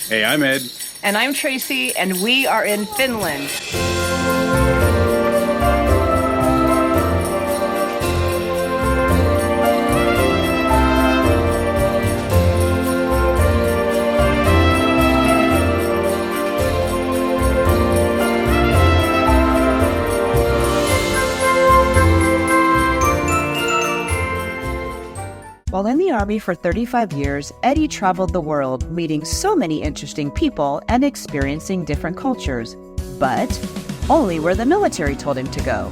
Hey, I'm Ed. And I'm Tracy, and we are in Finland. While in the Army for 35 years, Eddie traveled the world, meeting so many interesting people and experiencing different cultures, but only where the military told him to go.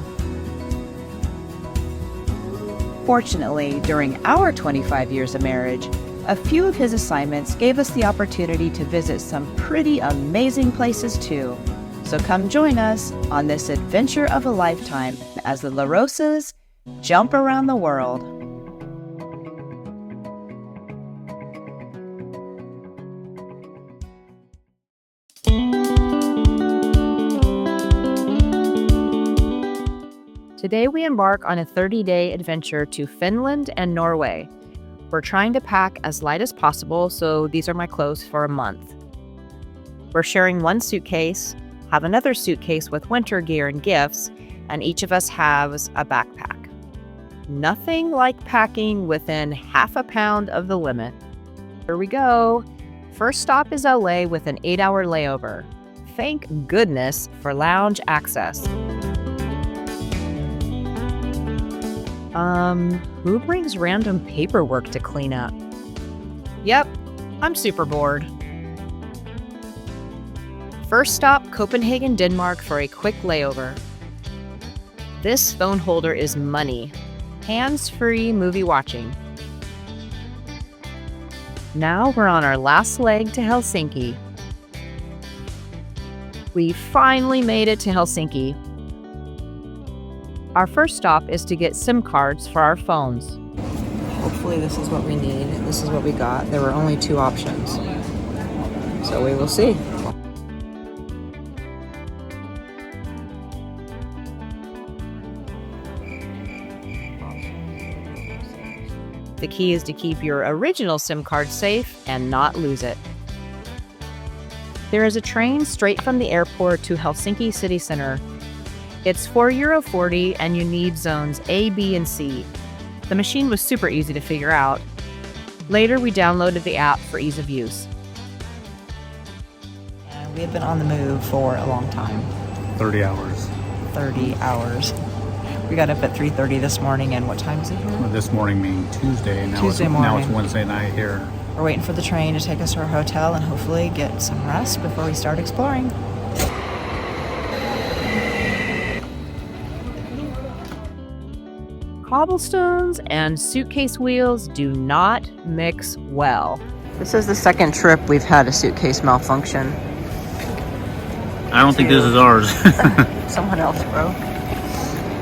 Fortunately, during our 25 years of marriage, a few of his assignments gave us the opportunity to visit some pretty amazing places too. So come join us on this adventure of a lifetime as the La Rosas jump around the world. Today we embark on a 30-day adventure to Finland and Norway. We're trying to pack as light as possible, so these are my clothes for a month. We're sharing one suitcase, have another suitcase with winter gear and gifts, and each of us has a backpack. Nothing like packing within half a pound of the limit. Here we go. First stop is LA with an 8-hour layover. Thank goodness for lounge access. Who brings random paperwork to clean up? Yep, I'm super bored. First stop, Copenhagen, Denmark for a quick layover. This phone holder is money. Hands-free movie watching. Now we're on our last leg to Helsinki. We finally made it to Helsinki. Our first stop is to get SIM cards for our phones. Hopefully this is what we need. This is what we got. There were only 2 options. So we will see. The key is to keep your original SIM card safe and not lose it. There is a train straight from the airport to Helsinki city center. It's €4.40 and you need zones A, B, and C. The machine was super easy to figure out. Later, we downloaded the app for ease of use. And we have been on the move for a long time. 30 hours. 30 hours. We got up at 3:30 this morning, and what time is it here? Well, this morning being Tuesday, and now morning. it's Wednesday night here. We're waiting for the train to take us to our hotel and hopefully get some rest before we start exploring. Cobblestones and suitcase wheels do not mix well. This is the second trip we've had a suitcase malfunction. I don't think this is ours. Someone else broke.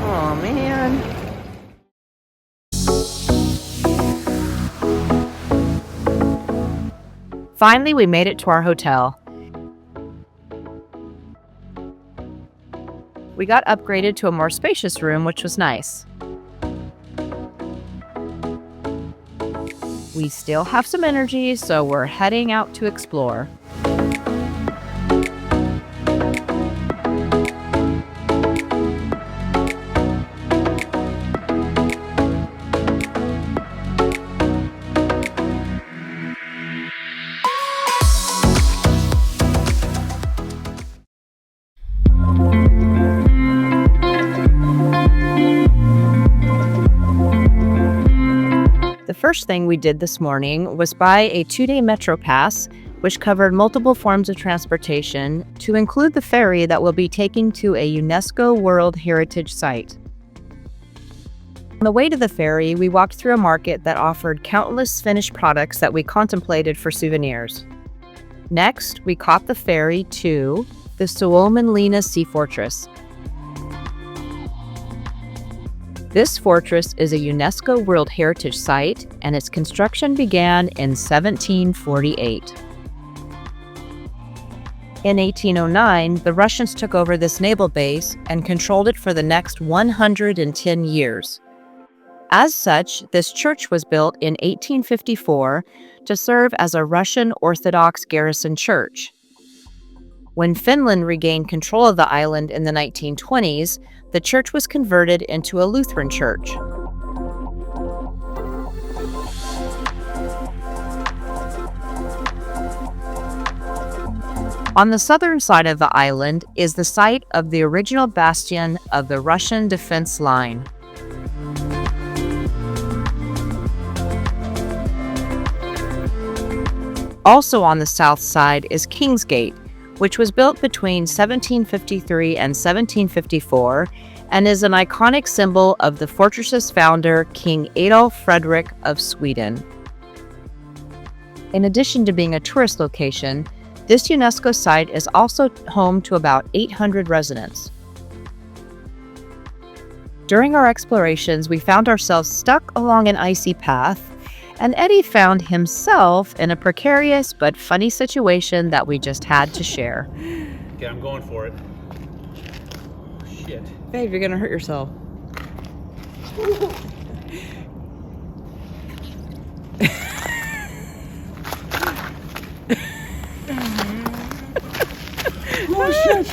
Oh man. Finally, we made it to our hotel. We got upgraded to a more spacious room, which was nice. We still have some energy, so we're heading out to explore. The first thing we did this morning was buy a 2-day Metro Pass, which covered multiple forms of transportation, to include the ferry that will be taking to a UNESCO World Heritage Site. On the way to the ferry, we walked through a market that offered countless Finnish products that we contemplated for souvenirs. Next, we caught the ferry to the Suomenlinna Sea Fortress. This fortress is a UNESCO World Heritage Site, and its construction began in 1748. In 1809, the Russians took over this naval base and controlled it for the next 110 years. As such, this church was built in 1854 to serve as a Russian Orthodox garrison church. When Finland regained control of the island in the 1920s, the church was converted into a Lutheran church. On the southern side of the island is the site of the original bastion of the Russian defense line. Also on the south side is Kingsgate, which was built between 1753 and 1754 and is an iconic symbol of the fortress's founder, King Adolf Frederick of Sweden. In addition to being a tourist location, this UNESCO site is also home to about 800 residents. During our explorations, we found ourselves stuck along an icy path, and Eddie found himself in a precarious but funny situation that we just had to share. Okay, I'm going for it. Oh, shit. Babe, you're gonna hurt yourself. Oh, shit.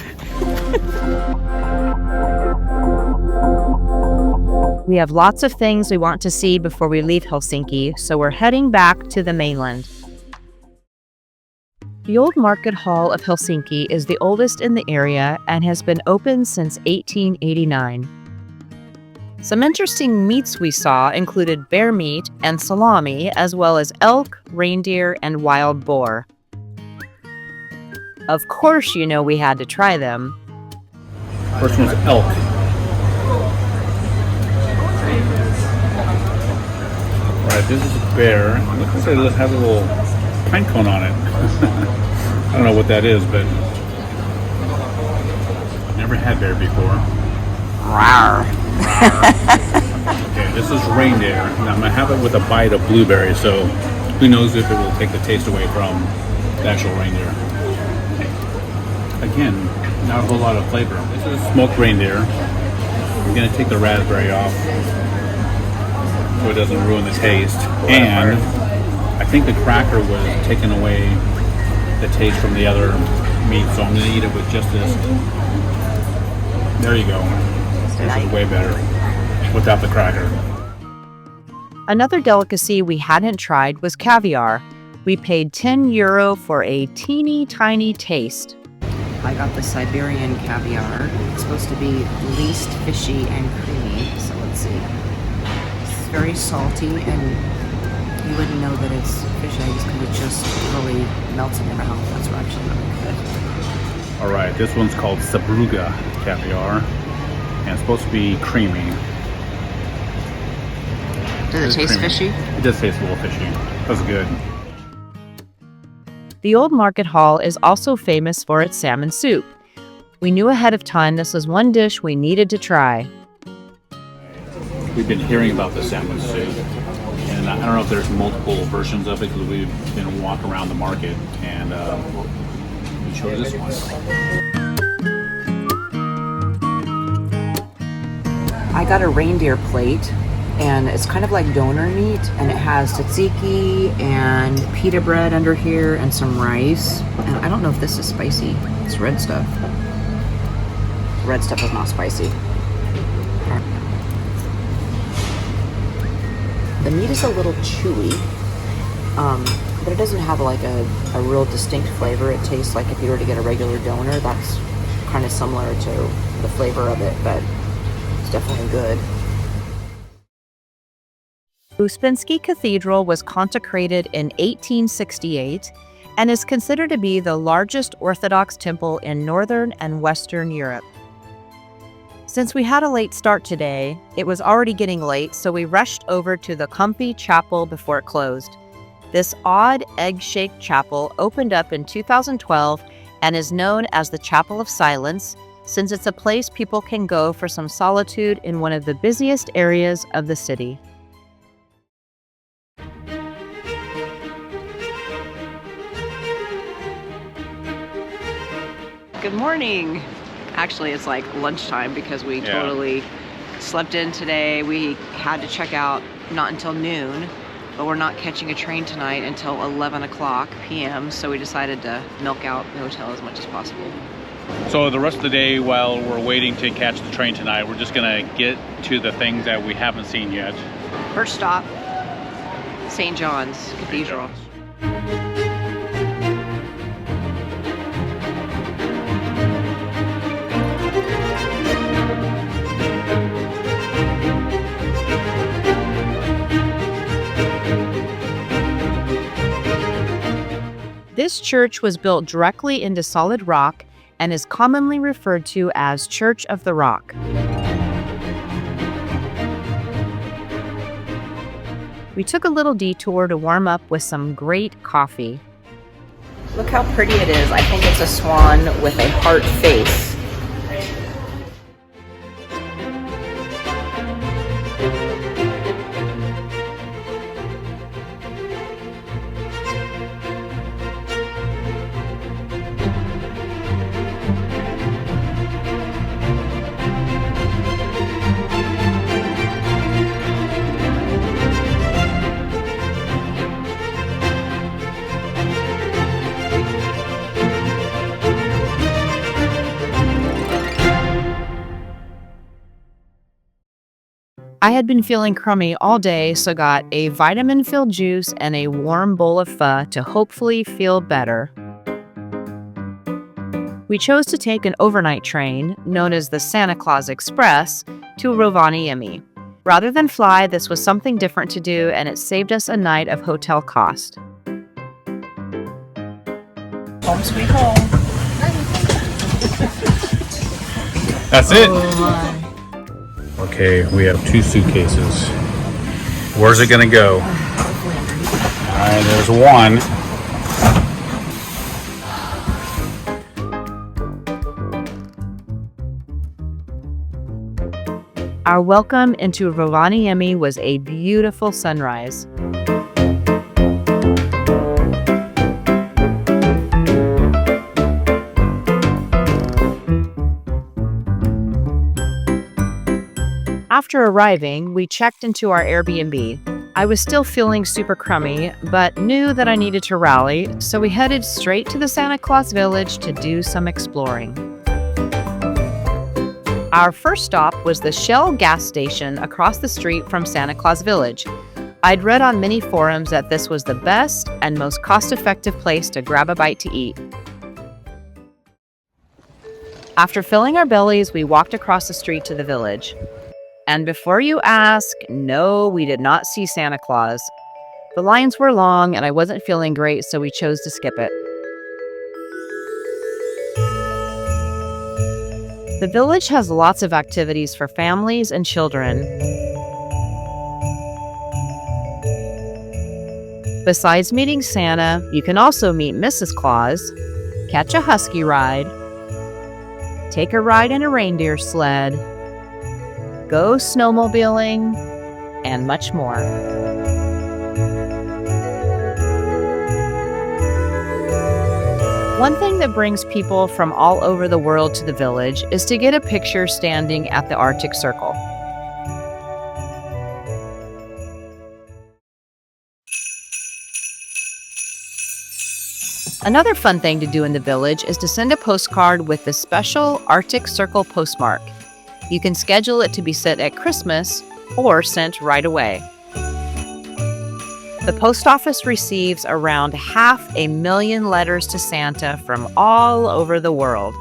We have lots of things we want to see before we leave Helsinki, so we're heading back to the mainland. The Old Market Hall of Helsinki is the oldest in the area and has been open since 1889. Some interesting meats we saw included bear meat and salami, as well as elk, reindeer, and wild boar. Of course, you know we had to try them. First one's elk. Alright, this is a bear. It looks like it has a little pine cone on it. I don't know what that is, but I've never had bear before. Rawr. Okay, this is reindeer, and I'm going to have it with a bite of blueberry, so who knows if it will take the taste away from the actual reindeer. Again, not a whole lot of flavor. This is smoked reindeer. I'm going to take the raspberry off so it doesn't ruin the taste. And I think the cracker was taking away the taste from the other meat, so I'm going to eat it with just this. There you go. This is way better without the cracker. Another delicacy we hadn't tried was caviar. We paid €10 for a teeny tiny taste. I got the Siberian caviar. It's supposed to be least fishy and creamy, so let's see. It's very salty, and you wouldn't know that it's fish eggs because it just really melts in your mouth. That's actually really good. Alright, this one's called Sabruga caviar, and it's supposed to be creamy. Does it taste fishy? It does taste a little fishy. That's good. The Old Market Hall is also famous for its salmon soup. We knew ahead of time this was one dish we needed to try. We've been hearing about the salmon soup, and I don't know if there's multiple versions of it because we've been walking around the market, and we chose this one. I got a reindeer plate, and it's kind of like donor meat, and it has tzatziki and pita bread under here and some rice. And I don't know if this is spicy. It's red stuff. Red stuff is not spicy. The meat is a little chewy, but it doesn't have like a real distinct flavor. It tastes like if you were to get a regular donor, that's kind of similar to the flavor of it, but it's definitely good. Uspensky Cathedral was consecrated in 1868 and is considered to be the largest Orthodox temple in Northern and Western Europe. Since we had a late start today, it was already getting late, so we rushed over to the comfy chapel before it closed. This odd egg-shaped chapel opened up in 2012 and is known as the Chapel of Silence, since it's a place people can go for some solitude in one of the busiest areas of the city. Good morning. Actually, it's like lunchtime because we totally slept in today. We had to check out not until noon, but we're not catching a train tonight until 11 o'clock p.m., so we decided to milk out the hotel as much as possible. So the rest of the day, while we're waiting to catch the train tonight, we're just gonna get to the things that we haven't seen yet. First stop, St. John's Cathedral. This church was built directly into solid rock and is commonly referred to as Church of the Rock. We took a little detour to warm up with some great coffee. Look how pretty it is. I think it's a swan with a heart face. I had been feeling crummy all day, so got a vitamin-filled juice and a warm bowl of pho to hopefully feel better. We chose to take an overnight train, known as the Santa Claus Express, to Rovaniemi. Rather than fly, this was something different to do, and it saved us a night of hotel cost. Home sweet home. That's it. Okay, we have 2 suitcases. Where's it gonna go? Alright, there's one. Our welcome into Rovaniemi was a beautiful sunrise. After arriving, we checked into our Airbnb. I was still feeling super crummy, but knew that I needed to rally, so we headed straight to the Santa Claus Village to do some exploring. Our first stop was the Shell gas station across the street from Santa Claus Village. I'd read on many forums that this was the best and most cost-effective place to grab a bite to eat. After filling our bellies, we walked across the street to the village. And before you ask, no, we did not see Santa Claus. The lines were long and I wasn't feeling great, so we chose to skip it. The village has lots of activities for families and children. Besides meeting Santa, you can also meet Mrs. Claus, catch a Husky ride, take a ride in a reindeer sled, go snowmobiling, and much more. One thing that brings people from all over the world to the village is to get a picture standing at the Arctic Circle. Another fun thing to do in the village is to send a postcard with the special Arctic Circle postmark. You can schedule it to be sent at Christmas or sent right away. The post office receives around 500,000 letters to Santa from all over the world.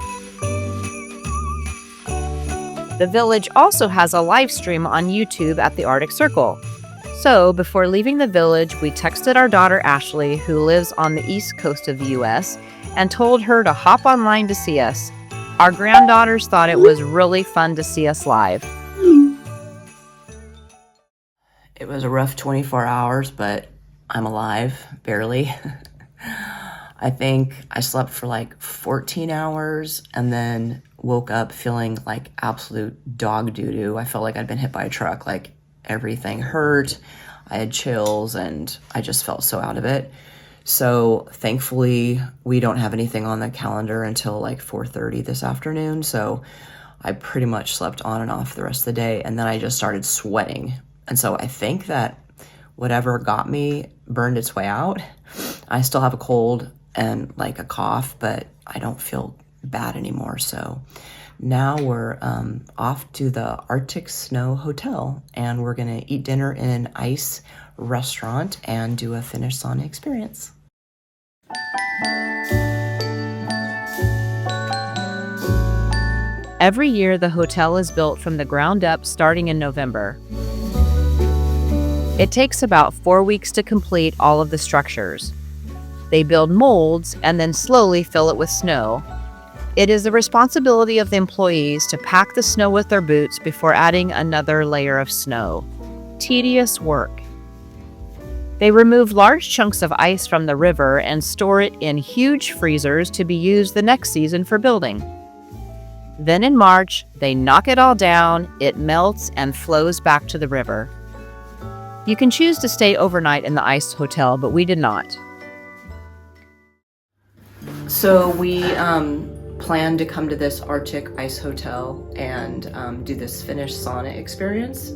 The village also has a live stream on YouTube at the Arctic Circle. So before leaving the village, we texted our daughter Ashley, who lives on the east coast of the US, and told her to hop online to see us. Our granddaughters thought it was really fun to see us live. It was a rough 24 hours, but I'm alive, barely. I think I slept for like 14 hours and then woke up feeling like absolute dog doo-doo. I felt like I'd been hit by a truck, like everything hurt. I had chills and I just felt so out of it. So thankfully we don't have anything on the calendar until like 4:30 this afternoon. So I pretty much slept on and off the rest of the day, and then I just started sweating. And so I think that whatever got me burned its way out. I still have a cold and like a cough, but I don't feel bad anymore. So now we're off to the Arctic Snow Hotel, and we're gonna eat dinner in an ice restaurant and do a Finnish sauna experience. Every year, the hotel is built from the ground up starting in November. It takes about 4 weeks to complete all of the structures. They build molds and then slowly fill it with snow. It is the responsibility of the employees to pack the snow with their boots before adding another layer of snow. Tedious work. They remove large chunks of ice from the river and store it in huge freezers to be used the next season for building. Then in March, they knock it all down, it melts and flows back to the river. You can choose to stay overnight in the ice hotel, but we did not. So we planned to come to this Arctic ice hotel and do this Finnish sauna experience.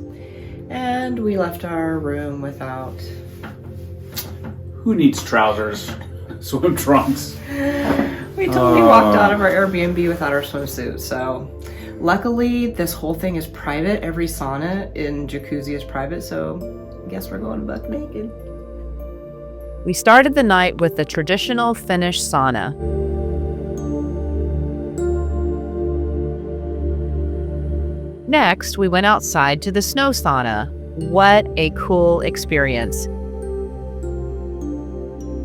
And we left our room without... Who needs trousers? Swim trunks. We totally walked out of our Airbnb without our swimsuit. So luckily, this whole thing is private. Every sauna in jacuzzi is private. So I guess we're going buck naked. We started the night with the traditional Finnish sauna. Next, we went outside to the snow sauna. What a cool experience.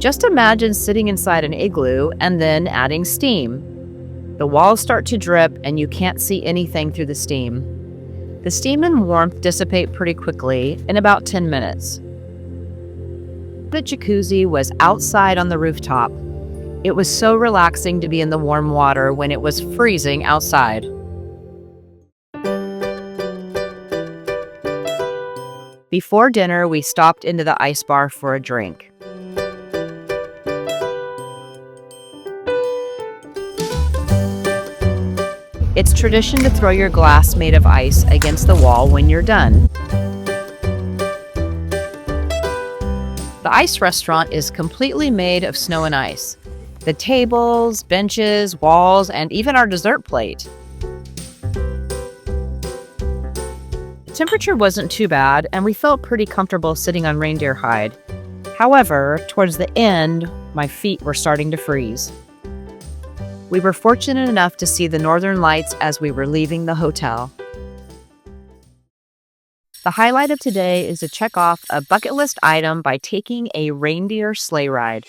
Just imagine sitting inside an igloo and then adding steam. The walls start to drip and you can't see anything through the steam. The steam and warmth dissipate pretty quickly in about 10 minutes. The jacuzzi was outside on the rooftop. It was so relaxing to be in the warm water when it was freezing outside. Before dinner, we stopped into the ice bar for a drink. It's tradition to throw your glass made of ice against the wall when you're done. The ice restaurant is completely made of snow and ice. The tables, benches, walls, and even our dessert plate. The temperature wasn't too bad, and we felt pretty comfortable sitting on reindeer hide. However, towards the end, my feet were starting to freeze. We were fortunate enough to see the northern lights as we were leaving the hotel. The highlight of today is to check off a bucket list item by taking a reindeer sleigh ride.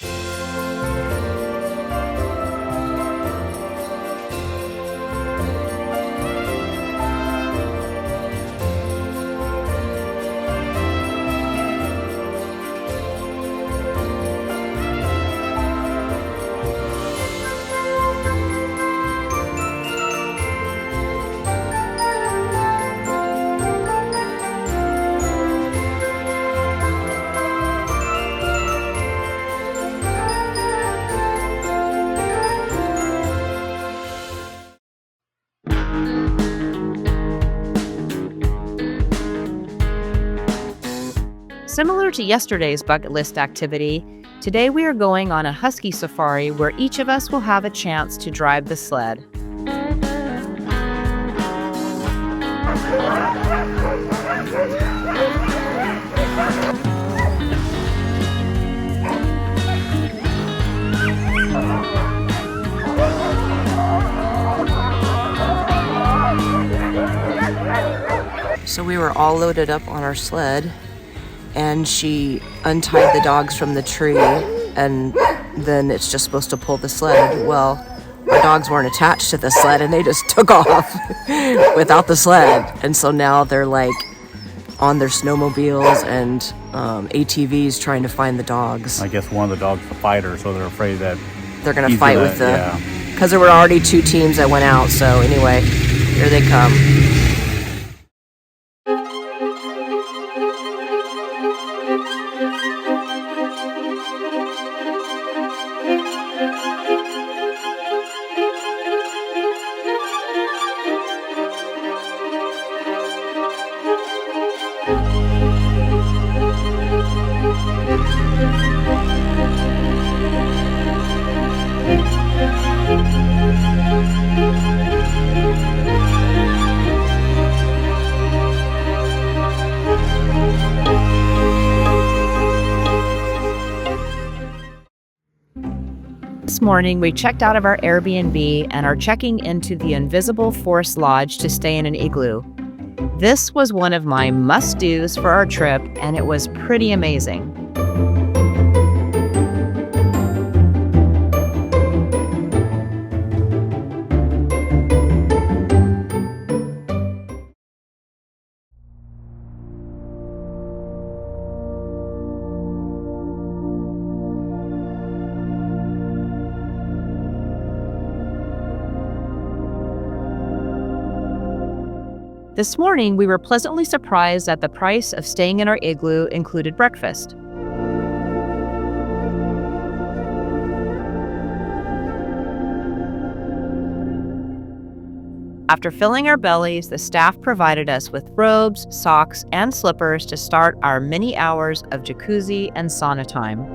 Similar to yesterday's bucket list activity, today we are going on a Husky safari where each of us will have a chance to drive the sled. So we were all loaded up on our sled, and she untied the dogs from the tree, and then it's just supposed to pull the sled. Well, our dogs weren't attached to the sled, and they just took off without the sled. And so now they're like on their snowmobiles and ATVs trying to find the dogs. I guess one of the dogs is a fighter, so they're afraid that They're gonna he's fight gonna- with the... yeah. Because there were already 2 teams that went out, so anyway, here they come. This morning, we checked out of our Airbnb and are checking into the Invisible Forest Lodge to stay in an igloo. This was one of my must-dos for our trip, and it was pretty amazing. This morning, we were pleasantly surprised that the price of staying in our igloo included breakfast. After filling our bellies, the staff provided us with robes, socks, and slippers to start our many hours of jacuzzi and sauna time.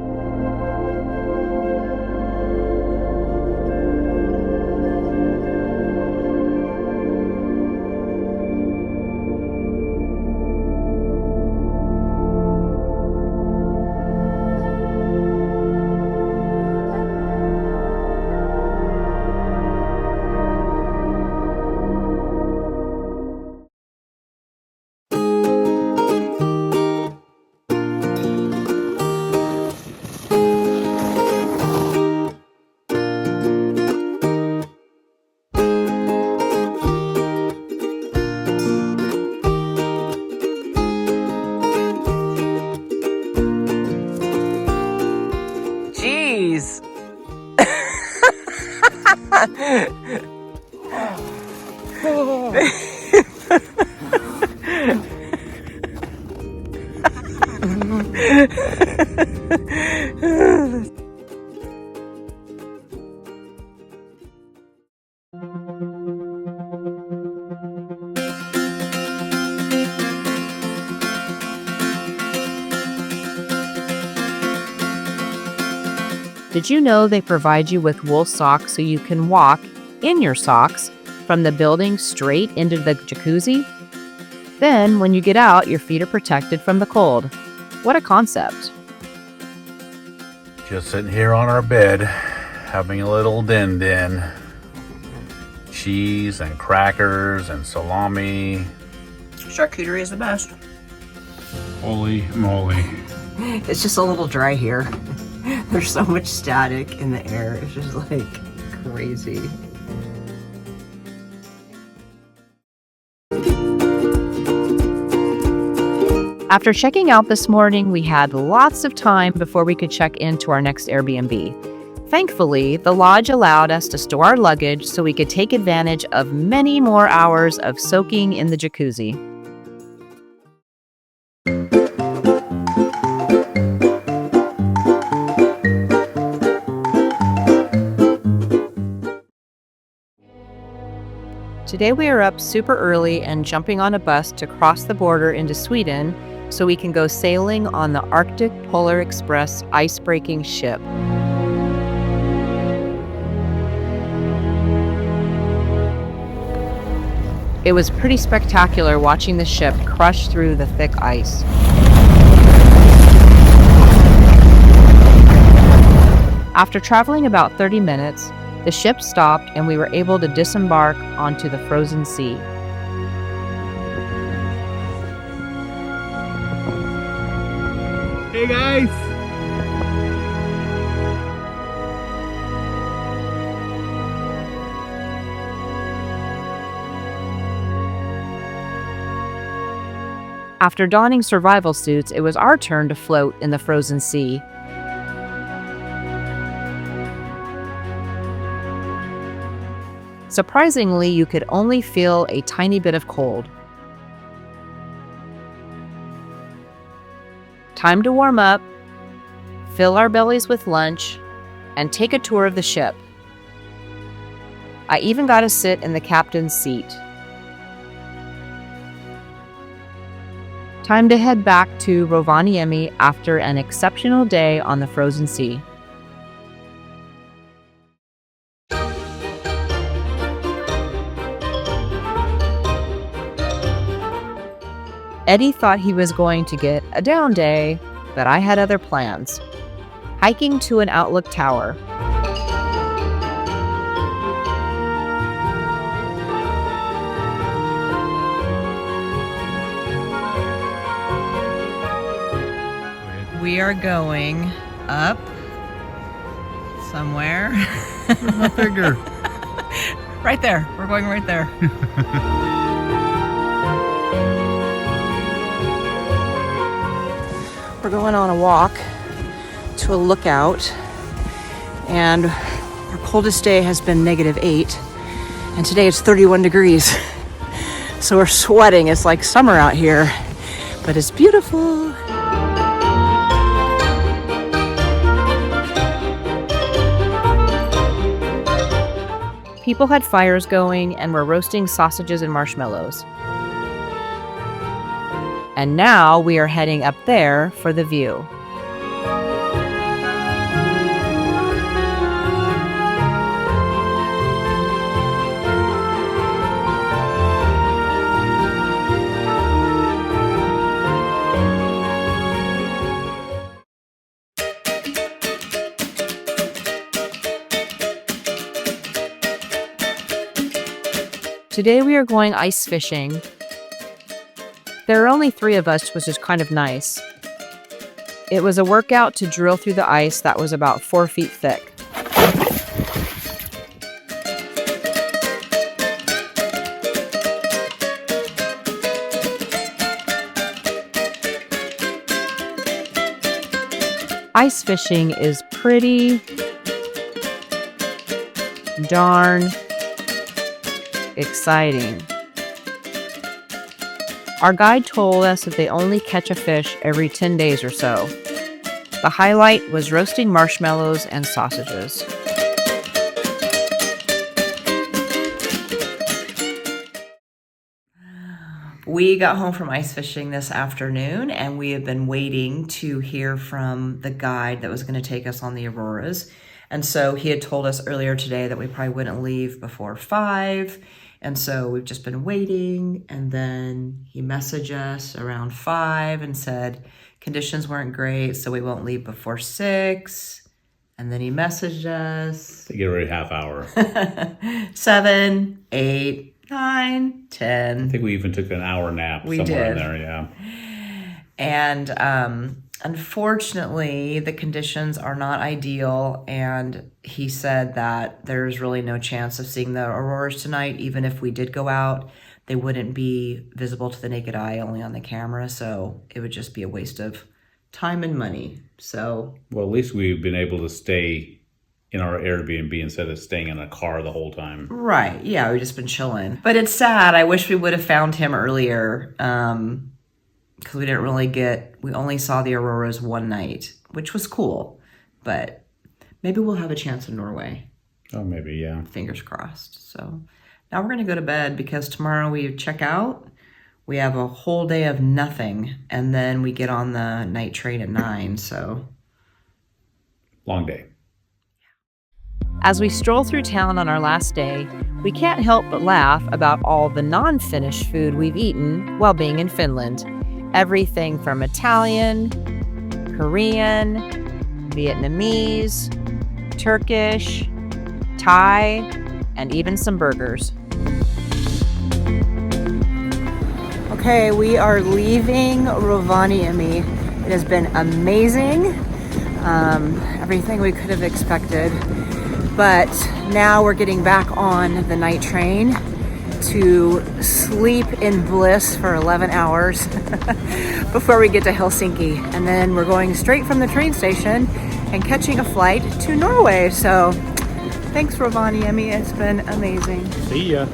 Jeez. Did you know they provide you with wool socks so you can walk in your socks from the building straight into the jacuzzi? Then, when you get out, your feet are protected from the cold. What a concept. Just sitting here on our bed, having a little din-din. Cheese and crackers and salami. Charcuterie is the best. Holy moly. It's just a little dry here. There's so much static in the air. It's just like crazy. After checking out this morning, we had lots of time before we could check into our next Airbnb. Thankfully, the lodge allowed us to store our luggage so we could take advantage of many more hours of soaking in the jacuzzi. Today we are up super early and jumping on a bus to cross the border into Sweden so we can go sailing on the Arctic Polar Express Icebreaker Ship. It was pretty spectacular watching the ship crush through the thick ice. After traveling about 30 minutes, the ship stopped and we were able to disembark onto the frozen sea. Hey guys! After donning survival suits, it was our turn to float in the frozen sea. Surprisingly, you could only feel a tiny bit of cold. Time to warm up, fill our bellies with lunch, and take a tour of the ship. I even got to sit in the captain's seat. Time to head back to Rovaniemi after an exceptional day on the frozen sea. Eddie thought he was going to get a down day, but I had other plans. Hiking to an outlook tower. We are going up somewhere. Where's my finger? Right there. We're going right there. We're going on a walk to a lookout, and our coldest day has been -8, and today it's 31 degrees. So we're sweating. It's like summer out here, but it's beautiful. People had fires going and were roasting sausages and marshmallows. And now we are heading up there for the view. Today we are going ice fishing. There are only 3 of us, which is kind of nice. It was a workout to drill through the ice that was about 4 feet thick. Ice fishing is pretty darn exciting. Our guide told us that they only catch a fish every 10 days or so. The highlight was roasting marshmallows and sausages. We got home from ice fishing this afternoon, and we have been waiting to hear from the guide that was going to take us on the auroras. And so he had told us earlier today that we probably wouldn't leave before 5. And so we've just been waiting, and then he messaged us around 5 and said conditions weren't great, so we won't leave before 6. And then he messaged us. They get ready half hour. 7, 8, 9, 10. I think we even took an hour nap We somewhere in did. there, yeah. And unfortunately, the conditions are not ideal, and he said that there's really no chance of seeing the auroras tonight. Even if we did go out, they wouldn't be visible to the naked eye, only on the camera, so it would just be a waste of time and money. So, Well, at least we've been able to stay in our Airbnb instead of staying in a car the whole time. right, yeah, we've just been chilling. But it's sad. I wish we would have found him earlier, because we only saw the auroras one night, which was cool. But maybe we'll have a chance in Norway. Oh, maybe, yeah. Fingers crossed. So now we're going to go to bed because tomorrow we check out. We have a whole day of nothing, and then we get on the night train at 9. So Long day. as we stroll through town on our last day, we can't help but laugh about all the non-Finnish food we've eaten while being in Finland. Everything from Italian, Korean, Vietnamese, Turkish, Thai, and even some burgers. Okay, we are leaving Rovaniemi. It has been amazing. Everything we could have expected. But now we're getting back on the night train to sleep in bliss for 11 hours before we get to Helsinki. And then we're going straight from the train station and catching a flight to Norway. So thanks, Rovaniemi. It's been amazing. See ya.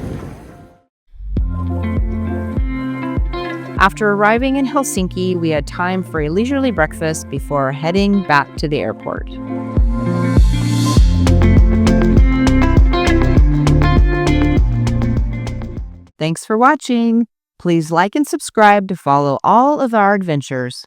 After arriving in Helsinki, we had time for a leisurely breakfast before heading back to the airport. Thanks for watching. Please like and subscribe to follow all of our adventures.